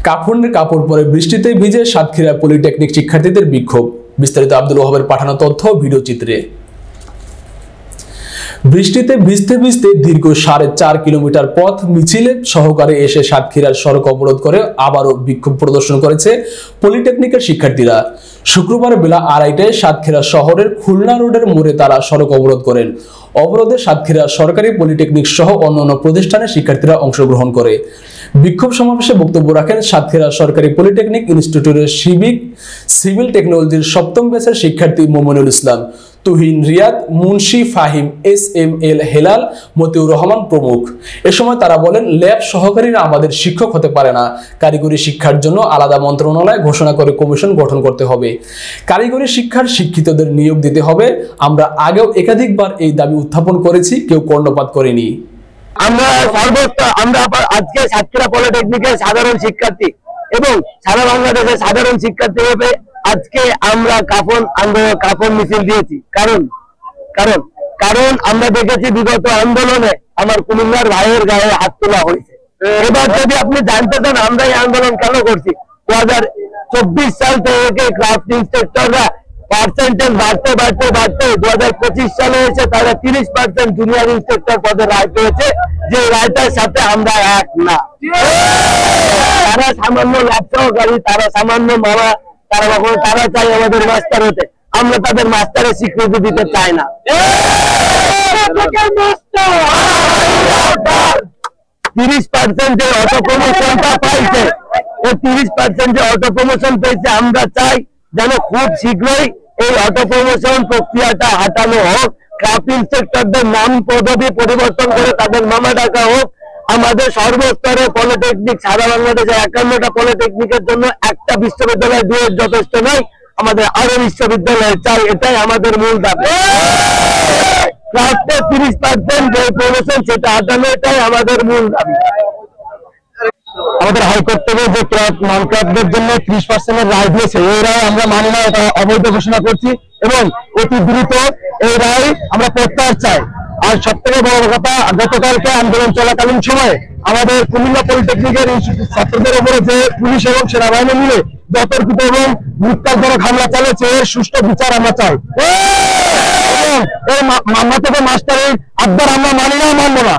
কাফনের কাপড় পরে বৃষ্টিতে ভিজে সাতক্ষীরা পলিটেকনিক শিক্ষার্থীদের বিক্ষোভ। বিস্তারিত আব্দুল ওহাবের পাঠানো তথ্য ভিডিও চিত্রে। বৃষ্টিতে ভিজতে ভিজতে দীর্ঘ 4.5 কিলোমিটার পথ মিছিলে সহকারে এসে সাতক্ষীরার সড়ক অবরোধ করে আবারও বিক্ষোভ প্রদর্শন করেছে পলিটেকনিকের শিক্ষার্থীরা। শুক্রবার বেলা 2:30টায় সাতক্ষীরা শহরের খুলনা রোডের মোড়ে তারা সড়ক অবরোধ করেন। অবরোধে সাতক্ষীরা সরকারি পলিটেকনিক সহ অন্যান্য প্রতিষ্ঠানের শিক্ষার্থীরা অংশগ্রহণ করে। বিক্ষোভ সমাবেশে বক্তব্য রাখেন সাতক্ষীরা সরকারি পলিটেকনিক ইনস্টিটিউটের সিভিল টেকনোলজির 7ম ব্যাচের শিক্ষার্থী মোমিনুল ইসলাম, তুহিন রিয়াদ, মুন্সি ফাহিম, SML হেলাল, মতিউর রহমান প্রমুখ। এ সময় তারা বলেন, ল্যাব সহকারীরা আমাদের শিক্ষক হতে পারে না। কারিগরি শিক্ষার জন্য আলাদা মন্ত্রণালয় ঘোষণা করে কমিশন গঠন করতে হবে। কারিগরি শিক্ষার শিক্ষিতদের নিয়োগ দিতে হবে। আমরা আগেও একাধিকবার এই দাবি উত্থাপন করেছি, কেউ কর্ণপাত করেনি। আমরা আজকে সাতক্ষীরা পলিটেকনিকের সাধারণ শিক্ষার্থী এবং সারা বাংলাদেশের সাধারণ শিক্ষার্থী হিসেবে আজকে আমরা কাফন মিছিল দিয়েছি। কারণ আমরা দেখেছি বিগত আন্দোলনে আমার কুমিল্লার ভাইয়ের গায়ে হাত তোলা হয়েছে। এবার যদি আপনি জানতে চান আমরা এই আন্দোলন কেন করছি, 2024 সাল থেকে ক্রাফট ইন্সপেক্টররা পার্সেন্টেজ বাড়তে 2025 সালে এসে তারা 30% জুনিয়র ইন্সপেক্টর পদে রায় পেয়েছে, যে রায়টার সাথে আমরা এক না। তারা সামান্য ল্যাব সহকারী, তারা সামান্য মামা, তারা চাই আমাদের মাস্টার হতে। আমরা তাদের মাস্টারের স্বীকৃতি দিতে চাই না। 30% যে অটো প্রমোশনটা পাইছে, ও 30% যে অটো প্রমোশন পেয়েছে, আমরা চাই যেন খুব শীঘ্রই এই অটো প্রমোশন প্রক্রিয়াটা হাঁটানো হোক। ক্রাফট ইন্সপেক্টরদের নাম পদবি পরিবর্তন করে তাদের মামা ডাকা হোক। আমাদের সর্বস্তরে পলিটেকনিক, সারা বাংলাদেশে 51টা পলিটেকনিকের জন্য একটা বিশ্ববিদ্যালয় দিয়ে যথেষ্ট নয়, আমাদের আরো বিশ্ববিদ্যালয় চাই। এটাই আমাদের মূল দাবি। ক্রাফটের 30% যে প্রমোশন সেটা হাঁটানো, এটাই আমাদের মূল দাবি। আমাদের হাইকোর্ট থেকে যে নন ক্রাফটদের জন্য 30% রায় দিয়েছে, এই রায় আমরা মানি না, এটা অবৈধ ঘোষণা করছি এবং অতি দ্রুত এই রায় আমরা প্রত্যাহার চাই। আর সব থেকে বড় কথা, গতকালকে আন্দোলন চলাকালীন সময়ে আমাদের কুমিল্লা পলিটেকনিকের ছাত্রদের উপরে যে পুলিশ এবং সেনাবাহিনী মিলে যতর্কিত এবং মিথ্যাচারক হামলা চালিয়েছে, এর সুষ্ঠু বিচার আমরা চাই। এই মামলা থেকে মাস্টারের আবদার আমরা মানি না, মানব না।